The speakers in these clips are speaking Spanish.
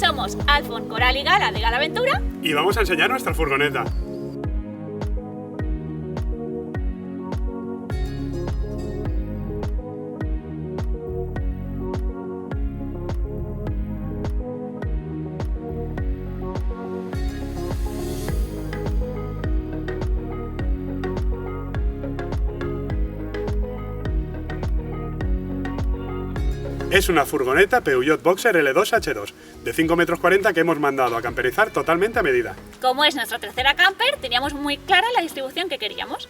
Somos Alfon, Coral y Gala de Gala Aventura. Y vamos a enseñar nuestra furgoneta. Es una furgoneta Peugeot Boxer L2H2 de 5,40 metros que hemos mandado a camperizar totalmente a medida. Como es nuestra tercera camper, teníamos muy clara la distribución que queríamos.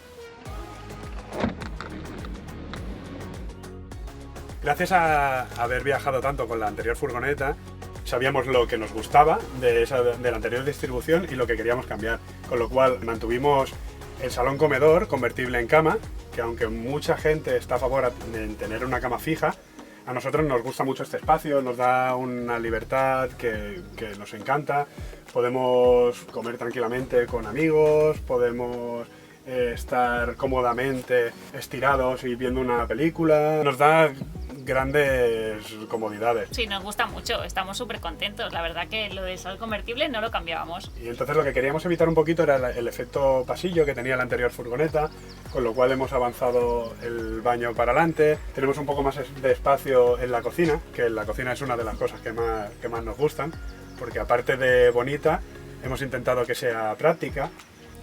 Gracias a haber viajado tanto con la anterior furgoneta, sabíamos lo que nos gustaba de la anterior distribución y lo que queríamos cambiar. Con lo cual mantuvimos el salón comedor convertible en cama, que aunque mucha gente está a favor de tener una cama fija, a nosotros nos gusta mucho este espacio, nos da una libertad que nos encanta. Podemos comer tranquilamente con amigos, podemos estar cómodamente estirados y viendo una película. Nos da grandes comodidades. Sí, nos gusta mucho, estamos súper contentos. La verdad que lo del salón convertible no lo cambiábamos. Y entonces lo que queríamos evitar un poquito era el efecto pasillo que tenía la anterior furgoneta, con lo cual hemos avanzado el baño para adelante. Tenemos un poco más de espacio en la cocina, que la cocina es una de las cosas que más nos gustan, porque aparte de bonita, hemos intentado que sea práctica.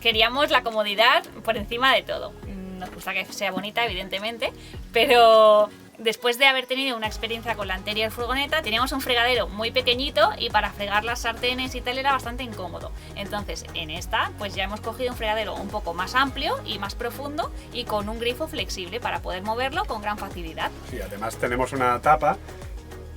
Queríamos la comodidad por encima de todo. Nos gusta que sea bonita, evidentemente, pero después de haber tenido una experiencia con la anterior furgoneta, teníamos un fregadero muy pequeñito y para fregar las sartenes y tal era bastante incómodo. Entonces, en esta, pues ya hemos cogido un fregadero un poco más amplio y más profundo y con un grifo flexible para poder moverlo con gran facilidad. Sí, además tenemos una tapa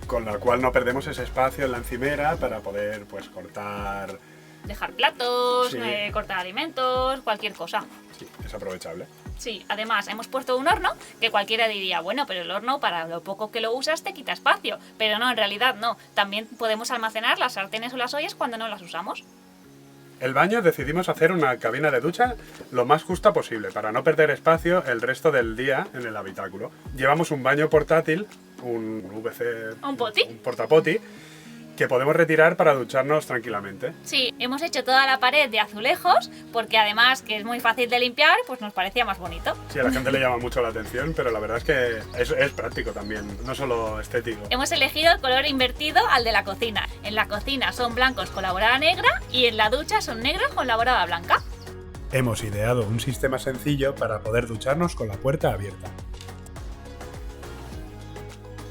con la cual no perdemos ese espacio en la encimera para poder, pues, cortar... Dejar platos, sí, cortar alimentos, cualquier cosa. Sí, es aprovechable. Sí, además hemos puesto un horno que cualquiera diría, bueno, pero el horno para lo poco que lo usas te quita espacio. Pero no, en realidad no. También podemos almacenar las sartenes o las ollas cuando no las usamos. El baño decidimos hacer una cabina de ducha lo más justa posible para no perder espacio el resto del día en el habitáculo. Llevamos un baño portátil, un VC, ¿Un poti? Un portapoti, que podemos retirar para ducharnos tranquilamente. Sí, hemos hecho toda la pared de azulejos porque además que es muy fácil de limpiar, pues nos parecía más bonito. Sí, a la gente le llama mucho la atención, pero la verdad es que es práctico también, no solo estético. Hemos elegido el color invertido al de la cocina. En la cocina son blancos con laborada negra y en la ducha son negros con laborada blanca. Hemos ideado un sistema sencillo para poder ducharnos con la puerta abierta.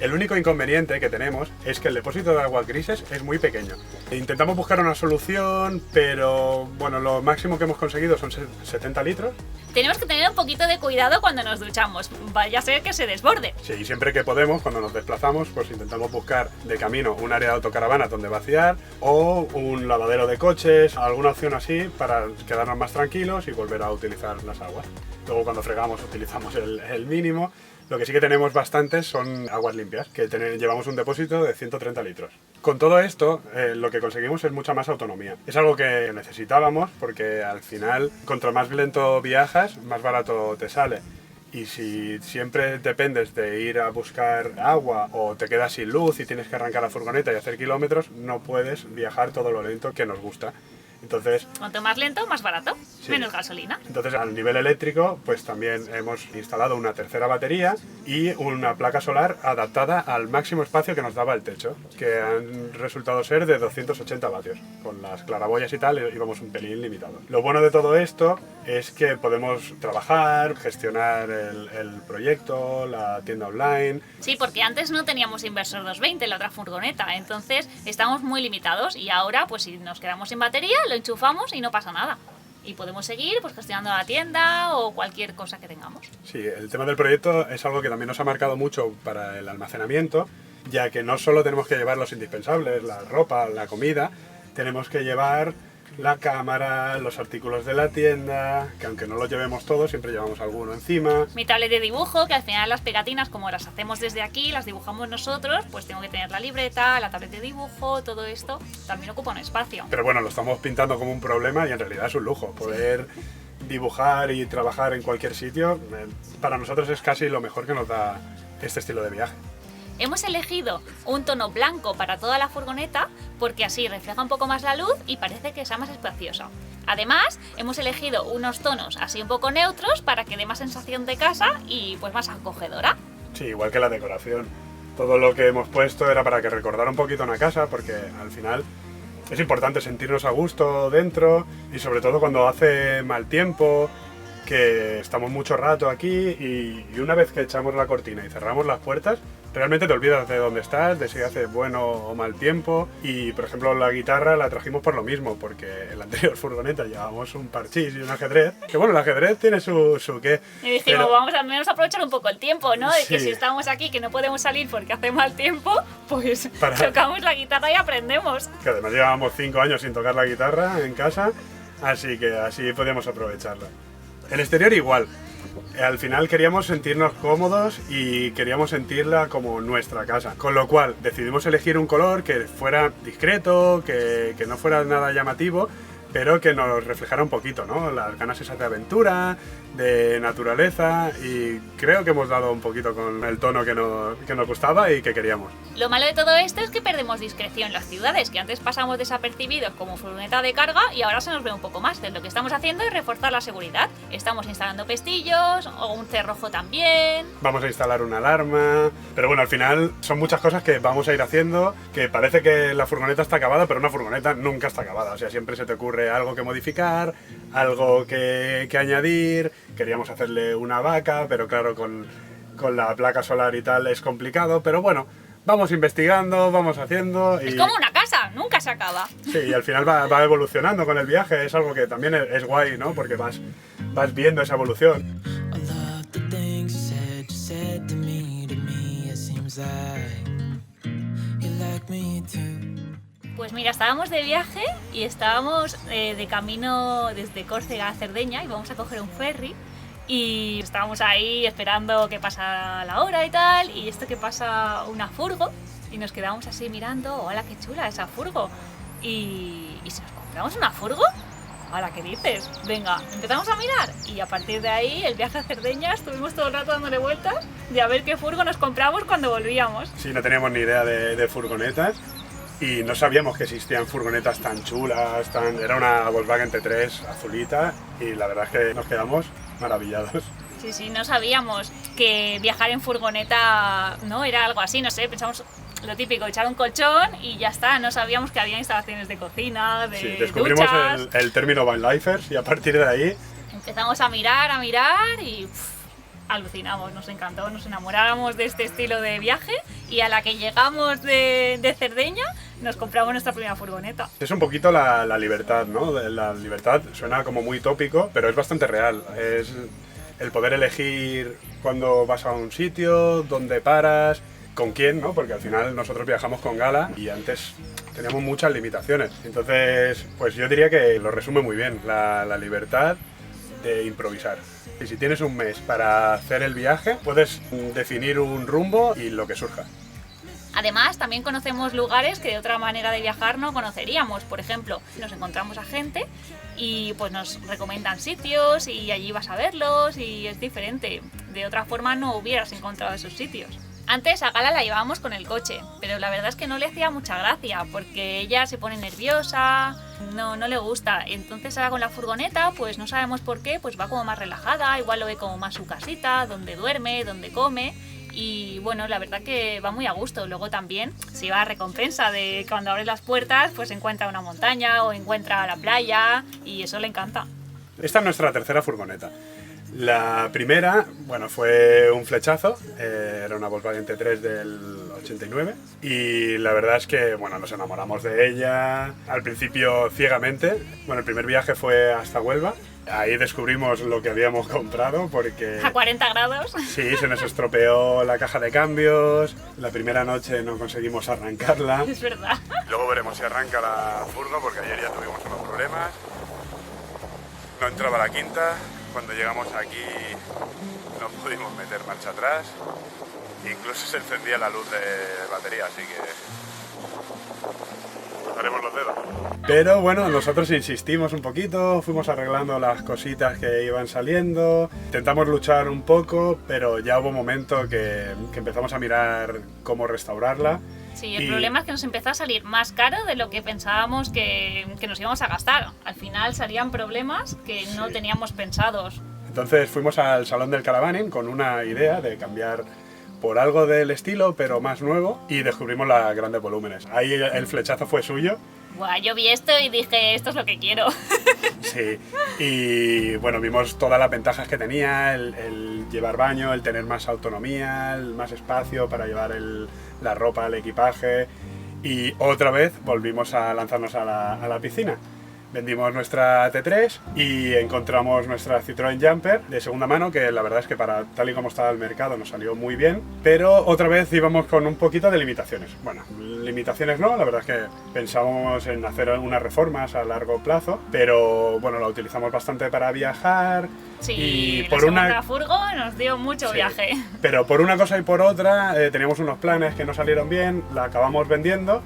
El único inconveniente que tenemos es que el depósito de aguas grises es muy pequeño. Intentamos buscar una solución, pero bueno, lo máximo que hemos conseguido son 70 litros. Tenemos que tener un poquito de cuidado cuando nos duchamos, vaya a ser que se desborde. Sí, y siempre que podemos, cuando nos desplazamos, pues intentamos buscar de camino un área de autocaravana donde vaciar o un lavadero de coches, alguna opción así para quedarnos más tranquilos y volver a utilizar las aguas. Luego cuando fregamos utilizamos el mínimo. Lo que sí que tenemos bastantes son aguas limpias, que llevamos un depósito de 130 litros. Con todo esto, lo que conseguimos es mucha más autonomía. Es algo que necesitábamos porque al final, contra más lento viajas, más barato te sale. Y si siempre dependes de ir a buscar agua o te quedas sin luz y tienes que arrancar la furgoneta y hacer kilómetros, no puedes viajar todo lo lento que nos gusta. Entonces, cuanto más lento, más barato, sí, menos gasolina. Entonces, al nivel eléctrico, pues también hemos instalado una tercera batería y una placa solar adaptada al máximo espacio que nos daba el techo, que han resultado ser de 280 vatios. Con las claraboyas y tal íbamos un pelín limitado. Lo bueno de todo esto es que podemos trabajar, gestionar el proyecto, la tienda online. Sí, porque antes no teníamos inversor 220 en la otra furgoneta, entonces estamos muy limitados y ahora, pues si nos quedamos sin batería, lo enchufamos y no pasa nada. Y podemos seguir pues gestionando la tienda o cualquier cosa que tengamos. Sí, el tema del proyecto es algo que también nos ha marcado mucho para el almacenamiento, ya que no solo tenemos que llevar los indispensables, la ropa, la comida, tenemos que llevar la cámara, los artículos de la tienda, que aunque no los llevemos todos, siempre llevamos alguno encima. Mi tablet de dibujo, que al final las pegatinas, como las hacemos desde aquí, las dibujamos nosotros, pues tengo que tener la libreta, la tablet de dibujo, todo esto también ocupa un espacio. Pero bueno, lo estamos pintando como un problema y en realidad es un lujo. Poder dibujar y trabajar en cualquier sitio, para nosotros es casi lo mejor que nos da este estilo de viaje. Hemos elegido un tono blanco para toda la furgoneta porque así refleja un poco más la luz y parece que sea más espaciosa. Además, hemos elegido unos tonos así un poco neutros para que dé más sensación de casa y pues más acogedora. Sí, igual que la decoración. Todo lo que hemos puesto era para que recordara un poquito una casa, porque al final es importante sentirnos a gusto dentro y sobre todo cuando hace mal tiempo, que estamos mucho rato aquí y una vez que echamos la cortina y cerramos las puertas, realmente te olvidas de dónde estás, de si hace bueno o mal tiempo. Y por ejemplo la guitarra la trajimos por lo mismo, porque en la anterior furgoneta llevábamos un parchís y un ajedrez, que bueno, el ajedrez tiene su qué. Y dijimos, vamos al menos a aprovechar un poco el tiempo, ¿no? De que Sí. si estamos aquí, que no podemos salir porque hace mal tiempo, pues tocamos la guitarra y aprendemos. Que además llevábamos 5 años sin tocar la guitarra en casa, así que así podíamos aprovecharla. El exterior igual. Al final queríamos sentirnos cómodos y queríamos sentirla como nuestra casa. Con lo cual decidimos elegir un color que fuera discreto, que no fuera nada llamativo, pero que nos reflejara un poquito, ¿no? Las ganas esas de aventura, de naturaleza, y creo que hemos dado un poquito con el tono que nos gustaba y que queríamos. Lo malo de todo esto es que perdemos discreción en las ciudades, que antes pasamos desapercibidos como furgoneta de carga y ahora se nos ve un poco más. Entonces lo que estamos haciendo es reforzar la seguridad. Estamos instalando pestillos o un cerrojo también. Vamos a instalar una alarma, pero bueno, al final son muchas cosas que vamos a ir haciendo, que parece que la furgoneta está acabada, pero una furgoneta nunca está acabada. O sea, siempre se te ocurre algo que modificar, algo que añadir. Queríamos hacerle una vaca, pero claro, con la placa solar y tal es complicado, pero bueno, vamos investigando, vamos haciendo y... Es como una casa, nunca se acaba. Sí, y al final va evolucionando con el viaje, es algo que también es guay, ¿no? Porque vas viendo esa evolución. I love the things you said to me, it seems like you like me too. Pues mira, estábamos de viaje y estábamos de camino desde Córcega a Cerdeña y vamos a coger un ferry y estábamos ahí esperando que pasara la hora y tal, y esto que pasa una furgo y nos quedamos así mirando, hola, qué chula esa furgo, y si nos compramos una furgo, hola, ¿qué dices? Venga, empezamos a mirar y a partir de ahí el viaje a Cerdeña estuvimos todo el rato dándole vueltas de a ver qué furgo nos compramos cuando volvíamos. Sí, no teníamos ni idea de furgonetas. Y no sabíamos que existían furgonetas tan chulas, era una Volkswagen T3 azulita y la verdad es que nos quedamos maravillados. Sí, no sabíamos que viajar en furgoneta no era algo así, no sé, pensamos lo típico, echar un colchón y ya está, no sabíamos que había instalaciones de cocina, de Sí, descubrimos duchas. el término van lifers y a partir de ahí... Empezamos a mirar y alucinamos, nos encantó, nos enamoramos de este estilo de viaje y a la que llegamos de Cerdeña nos compramos nuestra primera furgoneta. Es un poquito la libertad, ¿no? La libertad suena como muy tópico, pero es bastante real. Es el poder elegir cuándo vas a un sitio, dónde paras, con quién, ¿no? Porque al final nosotros viajamos con Gala y antes teníamos muchas limitaciones. Entonces, pues yo diría que lo resume muy bien, la libertad de improvisar. Y si tienes un mes para hacer el viaje, puedes definir un rumbo y lo que surja. Además, también conocemos lugares que de otra manera de viajar no conoceríamos. Por ejemplo, nos encontramos a gente y pues nos recomiendan sitios y allí vas a verlos y es diferente. De otra forma no hubieras encontrado esos sitios. Antes a Gala la llevábamos con el coche, pero la verdad es que no le hacía mucha gracia porque ella se pone nerviosa, no le gusta. Entonces ahora con la furgoneta, pues no sabemos por qué, pues va como más relajada, igual lo ve como más su casita, donde duerme, donde come. Y bueno, la verdad que va muy a gusto. Luego también se va a recompensa de cuando abres las puertas, pues encuentra una montaña o encuentra la playa y eso le encanta. Esta es nuestra tercera furgoneta. La primera, bueno, fue un flechazo, era una Volkswagen T3 del 89 y la verdad es que, bueno, nos enamoramos de ella al principio ciegamente. Bueno, el primer viaje fue hasta Huelva. Ahí descubrimos lo que habíamos comprado porque... A 40 grados. Sí, se nos estropeó la caja de cambios, la primera noche no conseguimos arrancarla. Es verdad. Luego veremos si arranca la furgo porque ayer ya tuvimos unos problemas. No entraba la quinta, cuando llegamos aquí no pudimos meter marcha atrás. Incluso se encendía la luz de batería, así que... cruzaremos los dedos. Pero bueno, nosotros insistimos un poquito, fuimos arreglando las cositas que iban saliendo, intentamos luchar un poco, pero ya hubo un momento que empezamos a mirar cómo restaurarla. Sí, el problema es que nos empezó a salir más caro de lo que pensábamos que nos íbamos a gastar. Al final salían problemas que no teníamos pensados. Entonces fuimos al Salón del Caravaning con una idea de cambiar por algo del estilo, pero más nuevo, y descubrimos las grandes volúmenes. Ahí el flechazo fue suyo. Buah, yo vi esto y dije, esto es lo que quiero. Sí, y bueno, vimos todas las ventajas que tenía, el llevar baño, el tener más autonomía, el más espacio para llevar la ropa, el equipaje, y otra vez volvimos a lanzarnos a la piscina. Vendimos nuestra T3 y encontramos nuestra Citroën Jumper de segunda mano, que la verdad es que para tal y como estaba el mercado nos salió muy bien, pero otra vez íbamos con un poquito de limitaciones. Bueno, limitaciones no, la verdad es que pensábamos en hacer algunas reformas a largo plazo, pero bueno, la utilizamos bastante para viajar. Sí, y la por segunda furgo nos dio mucho viaje. Pero por una cosa y por otra teníamos unos planes que no salieron bien, la acabamos vendiendo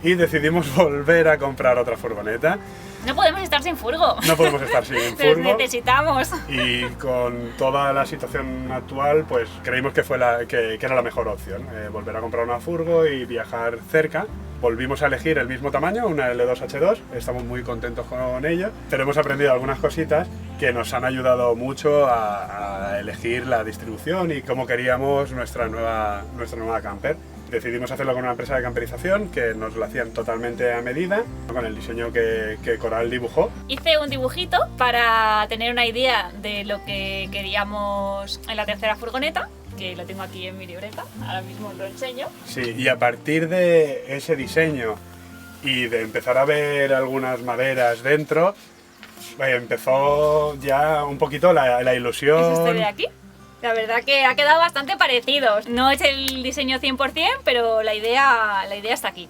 y decidimos volver a comprar otra furgoneta. No podemos estar sin furgo. No podemos estar sin Los furgo. necesitamos. Y con toda la situación actual, pues creímos que que era la mejor opción. Volver a comprar una furgo y viajar cerca. Volvimos a elegir el mismo tamaño, una L2H2. Estamos muy contentos con ello. Pero hemos aprendido algunas cositas que nos han ayudado mucho a elegir la distribución y cómo queríamos nuestra nueva camper. Decidimos hacerlo con una empresa de camperización que nos lo hacían totalmente a medida, con el diseño que Coral dibujó. Hice un dibujito para tener una idea de lo que queríamos en la tercera furgoneta, que lo tengo aquí en mi libreta, ahora mismo os lo enseño. Sí, y a partir de ese diseño y de empezar a ver algunas maderas dentro, empezó ya un poquito la ilusión. ¿Es este de aquí? La verdad que ha quedado bastante parecido. No es el diseño 100%, pero la idea está aquí.